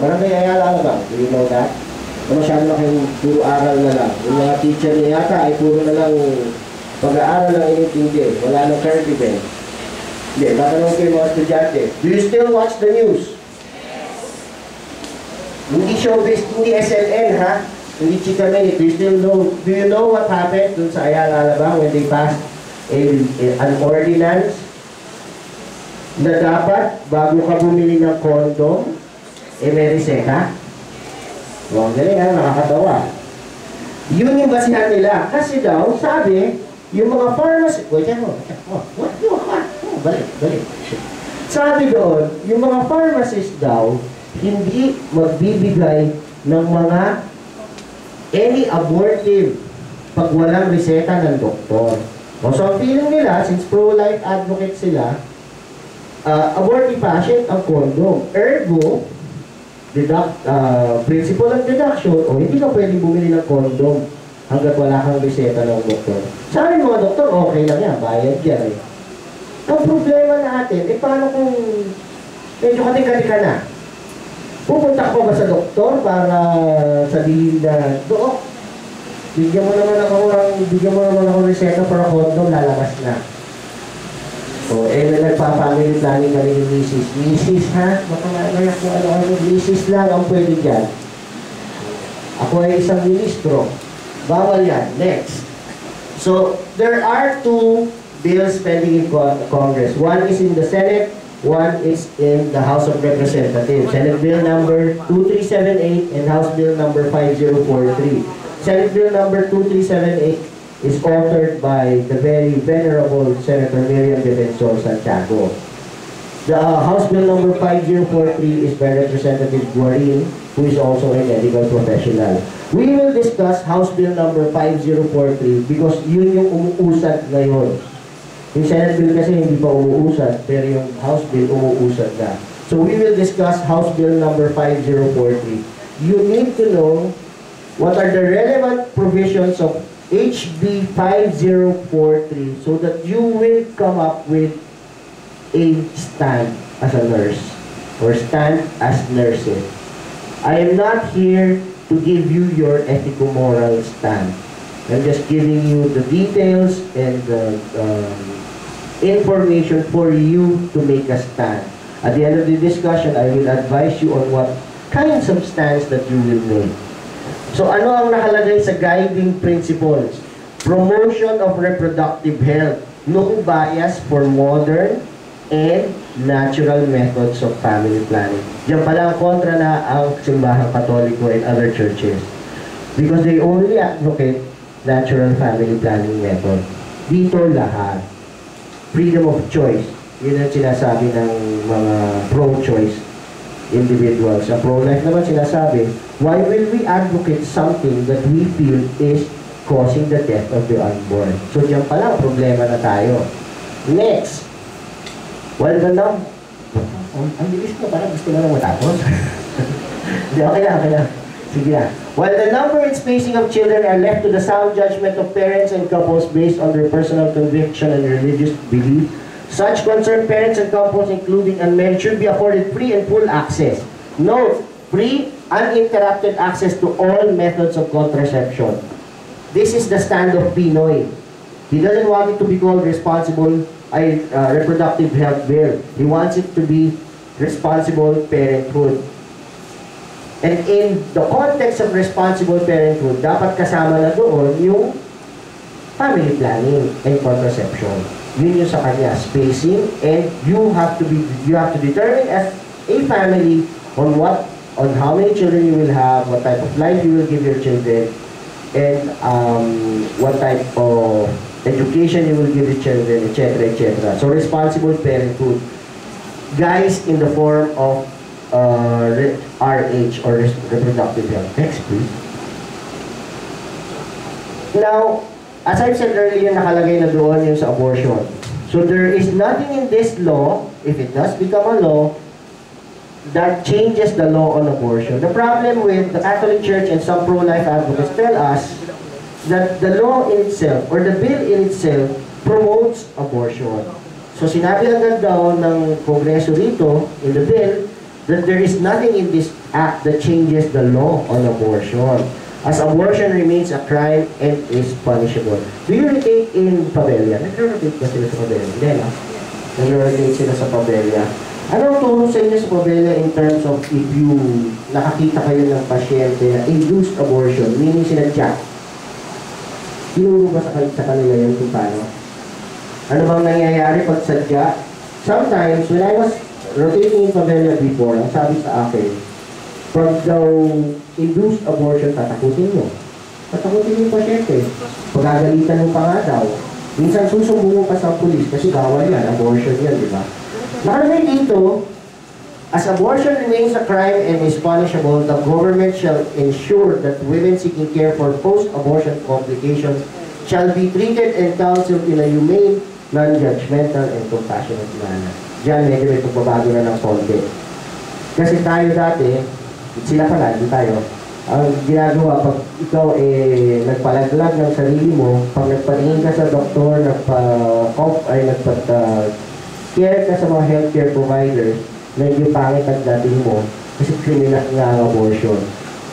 Barangay Ayala ba? Do you know that? Masyado na kayong puro aral na lang. Yung mga teacher niya yata ay puro na lang pag-aaral lang inintindi. Wala nang current event. Hindi, tatanong kayo mga estudyante. Do you still watch the news? Hindi showbiz, hindi SNN ha? Hindi Chika Minute. Do you know what happened dun sa Ayala Alabang when they passed an ordinance na dapat bago ka bumili ng condom, may reseta? Huwag galing ha, nakakatawa. Yun yung basihan nila. Kasi daw, sabi, yung mga pharmacy, balik. Sabi doon, yung mga pharmacist daw, hindi magbibigay ng mga any abortive pag walang reseta ng doktor. So, ang feeling nila, since pro-life advocate sila, abortive patient ang condom. Ergo, principle of deduction, o hindi ka pwedeng bumili ng condom hanggat wala kang reseta ng doktor. Sa akin mga doktor, okay lang yan, bayad yan eh. Ang problema natin, paano kung medyo kating-kati ka na? Pupunta ko ba sa doktor para sabihin na, Dok, bigyan mo naman ako reseta para condom, lalabas na. So, nagpa-family planning kami ni Mrs. Mrs. ha? Baka mayak mo ano, Mrs. lang ang pwede dyan. Ako ay isang ministro. Bawal yan. Next. So, there are two bills pending in Congress. One is in the Senate, one is in the House of Representatives. Senate Bill number 2378 and House Bill number 5043. Senate Bill number 2378 is authored by the very venerable Senator Miriam Defensor Santiago. The House Bill number 5043 is by Representative Guarin, who is also a medical professional. We will discuss House Bill number 5043 because yun yung umuusad ngayon. Yung Senate Bill kasi hindi pa umuusad, pero yung House Bill umuusad na. So we will discuss House Bill number 5043. You need to know what are the relevant provisions of HB 5043 so that you will come up with a stand as a nurse or stand as nurses. I am not here to give you your ethico-moral stand. I'm just giving you the details and the information for you to make a stand. At the end of the discussion, I will advise you on what kinds of stands that you will make. So ano ang nakalagay sa guiding principles? Promotion of reproductive health. No bias for modern and natural methods of family planning. Diyan pala ang kontra na ang simbahang Katoliko and other churches. Because they only advocate natural family planning method. Dito lahat. Freedom of choice. Yun ang sinasabi ng mga pro-choice individuals. Sa pro-life naman sinasabi, why will we advocate something that we feel is causing the death of the unborn? So diyan pala problema na tayo. Next. Well, ganda. Ang bilis ko, parang gusto na lang matapos. Hindi, okay na. Sige na. While the number and spacing of children are left to the sound judgment of parents and couples based on their personal conviction and religious belief, such concerned parents and couples, including unmarried, should be afforded free and full access. Note, free, uninterrupted access to all methods of contraception. This is the stand of Pinoy. He doesn't want it to be called responsible reproductive health bill. He wants it to be responsible parenthood. And in the context of responsible parenthood, dapat kasama na doon yung family planning and contraception. Yun yung sa kanya, spacing, and you have to determine as a family on how many children you will have, what type of life you will give your children, and what type of education you will give your children, etc., etc. So responsible parenthood, guys, in the form of RH or reproductive health. Next, please. Now, as I said earlier, nakalagay na doon yung sa abortion. So there is nothing in this law, if it does become a law, that changes the law on abortion. The problem with the Catholic Church and some pro-life advocates tell us that the law in itself, or the bill in itself, promotes abortion. So sinabi agad daw ng Kongreso dito, in the bill, that there is nothing in this act that changes the law on abortion, as abortion remains a crime and is punishable. Do you rotate in Pabella? Nag-rotate ba sila sa Pabella? Hindi, no? Nag-rotate sila sa Pabella. Anong turo sa inyo sa Pabella in terms of if you nakakita kayo ng pasyente na induced abortion, meaning sinadya? Tinuro ba sa kanila yun kung paano? Ano bang nangyayari pag sadya? Sometimes, when I was rotating in Pabella before, ang sabi sa akin, pag daw induced abortion, tatakutin mo. Tatakutin yung pasyente. Pagagalitan mo pa nga daw. Minsan susumbong mo pa sa pulis kasi bawal yan, abortion yan, di ba? Nakalagay dito, as abortion remains a crime and is punishable, the government shall ensure that women seeking care for post-abortion complications shall be treated and counseled in a humane, non-judgmental, and compassionate manner. Diyan, medyo may pagbabago na ng konti. Kasi tayo dati, sila pala, hindi tayo. Ang ginagawa, pag ikaw nagpalaglag ng sarili mo, pag nagpatingin ka sa doktor, care ka sa mga healthcare providers, medyo pangit ang dating mo kasi criminal nga ang abortion.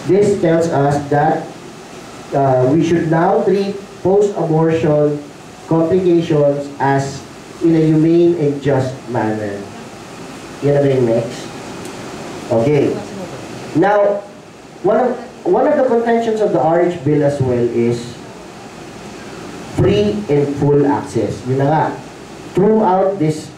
This tells us that we should now treat post-abortion complications as in a humane and just manner. Yan na ba yung next? Okay. Now, one of the contentions of the RH bill as well is free and full access. Yun na nga. Throughout this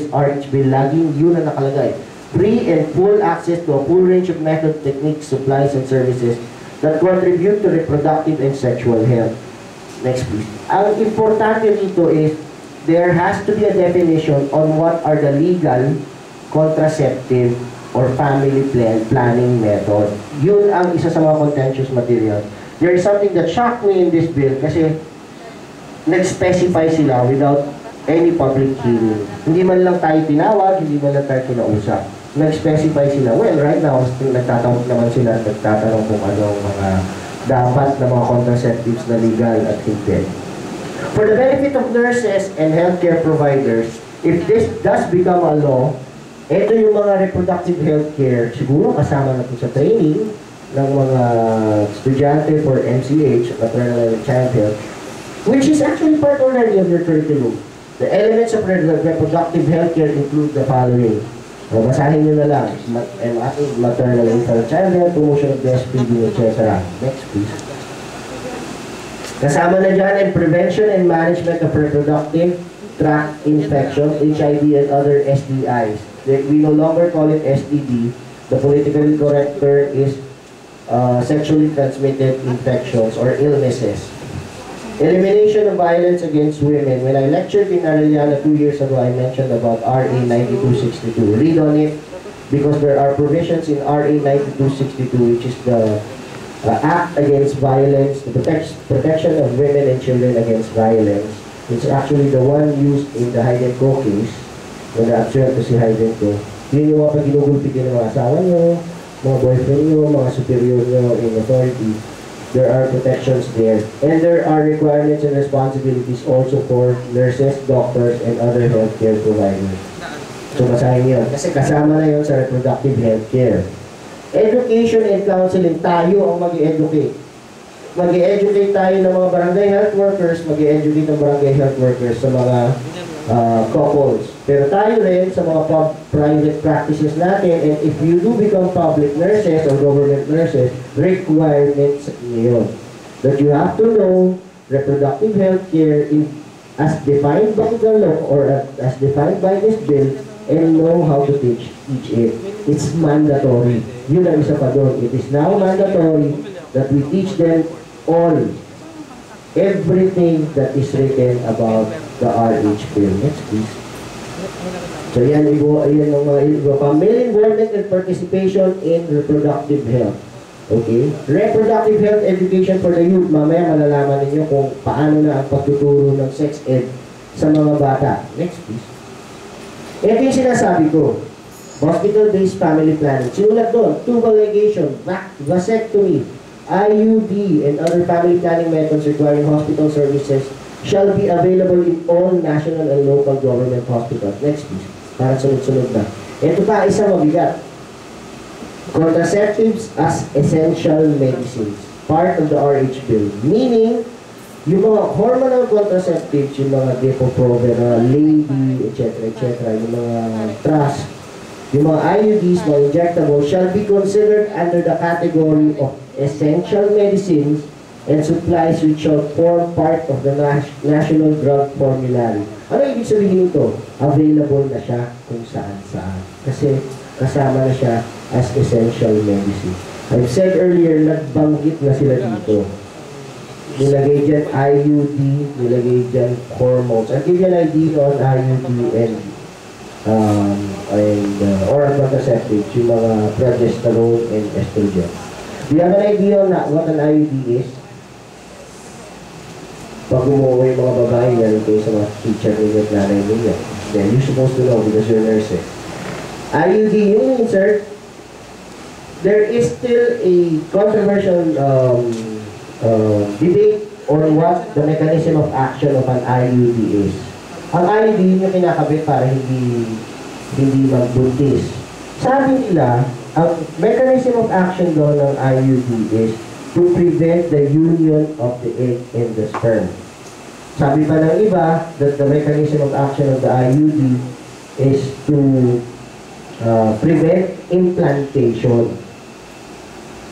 RH bill, laging yun na nakalagay. Free and full access to a full range of methods, techniques, supplies, and services that contribute to reproductive and sexual health. Next, please. Ang importante dito is there has to be a definition on what are the legal contraceptive or family planning method. Yun ang isa sa mga contentious material. There is something that shocked me in this bill kasi nag-specify sila without any public hearing. Hindi man lang tayo tinawag, hindi man lang tayo kinausap. Nag-specify sila. Well, right now, nagtatanong naman sila, nagtatanong kung ano mga dapat na mga contraceptives na legal at hindi. For the benefit of nurses and healthcare providers, if this does become a law, ito yung mga reproductive healthcare, siguro kasama na po sa training ng mga estudyante for MCH, maternal and child health, which is actually part already of their curriculum. The elements of reproductive healthcare include the following. O, basahin nyo na lang. Maternal and child health, promotion of breastfeeding, etc. Next, please. Kasama na dyan ang prevention and management of reproductive tract infections, HIV, and other STIs. We no longer call it STD. The politically correct term is sexually transmitted infections or illnesses. Elimination of violence against women. When I lectured in Arellana 2 years ago, I mentioned about RA 9262. Read on it because there are provisions in RA 9262, which is the Act Against Violence, the protection of women and children against violence. It's actually the one used in the Haydenco case. When na-absuelto si Haydenco. Yun yung mga pag-ginugulpit ng mga asawa nyo, mga boyfriend nyo, mga superior nyo in authority. There are protections there. And there are requirements and responsibilities also for nurses, doctors, and other healthcare providers. So basahin yun. Kasi kasama na yun sa reproductive healthcare. Education and counseling. Tayo ang mag-i-educate. Mag-i-educate tayo ng mga barangay health workers, mag-i-educate ng barangay health workers sa mga couples. Pero tayo rin sa mga private practices natin, and if you do become public nurses or government nurses, requirements yun. That you have to know reproductive health care as defined by the law or as defined by this bill, and know how to teach it. It's mandatory. Yun ang isa pa doon. It is now mandatory that we teach them all, everything that is written about the RH bill. Next, please. So yan ang mga iba pa. Male involvement and participation in reproductive health. Okay? Reproductive health education for the youth. Mamaya malalaman ninyo kung paano na ang pagtuturo ng sex ed sa mga bata. Next, please. Ito yung sinasabi ko. Hospital-based family planning. Sinulat doon, tubal ligation, vasectomy, IUD, and other family planning methods requiring hospital services shall be available in all national and local government hospitals. Next, please. Para sunod-sunod na. Ito pa, isa mabigat. Contraceptives as essential medicines. Part of the RH bill. Meaning, yung mga hormonal contraceptives, yung mga Depo-Provera, Lady, etc., yung mga trust, yung mga IUDs, mga injectables, shall be considered under the category of essential medicines and supplies which shall form part of the National Drug Formulary. Ano ibig sabihin ito? Available na siya kung saan-saan. Kasi kasama na siya as essential medicine. I've said earlier, nagbanggit na sila dito. Nilagay dyan IUD, nilagay dyan hormones. I'll give you an idea on IUD and oral contraceptives, yung mga progesterone and estrogen. Do you have an idea on what an IUD is? Pag umuwi yung mga babae, galing kayo sa mga teacher ninyo at nanay ninyo. Then you're supposed to know because you're nurse. IUD, yun sir, there is still a controversial debate on what the mechanism of action of an IUD is. Ang IUD yung kinakabit para hindi magbuntis. Sabi nila, ang mechanism of action daw ng IUD is to prevent the union of the egg and the sperm. Sabi pa ng iba that the mechanism of action of the IUD is to prevent implantation.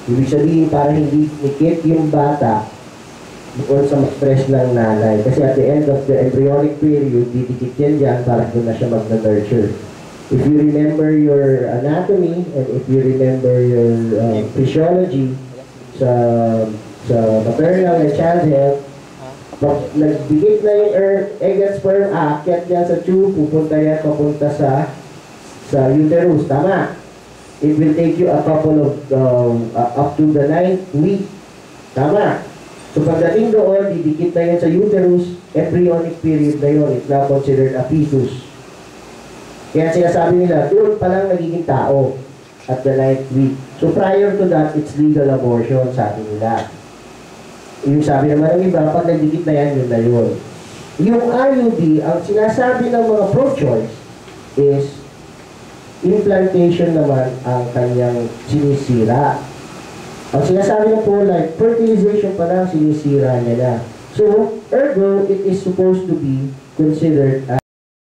Ibig sabihin para hindi nikit yung bata doon sa stress ng nanay. Kasi at the end of the embryonic period, didikit yan dyan para doon na siya mag-nurture. If you remember your anatomy and if you remember your physiology sa maternal and child health, pag nagdikit na yung egg and sperm, aakyat yan sa tube, pupunta yan papunta sa uterus. Tama. It will take you a couple of, up to the 9th week. Tama. So pagdating doon, didikit na yan sa uterus, embryonic period na yun, it's now considered a fetus. Kaya sinasabi nila, doon pa lang nagiging tao at the 9th week. So prior to that, it's legal abortion, sabi nila. Yung sabi naman ng iba, pag nagdikit na yan, yun na yun. Yung IUD, ang sinasabi ng mga pro-choice is implantation naman ang kanyang sinisira. Ang sinasabi ng pro-life, fertilization pa lang sinisira niya na. So, ergo, it is supposed to be considered as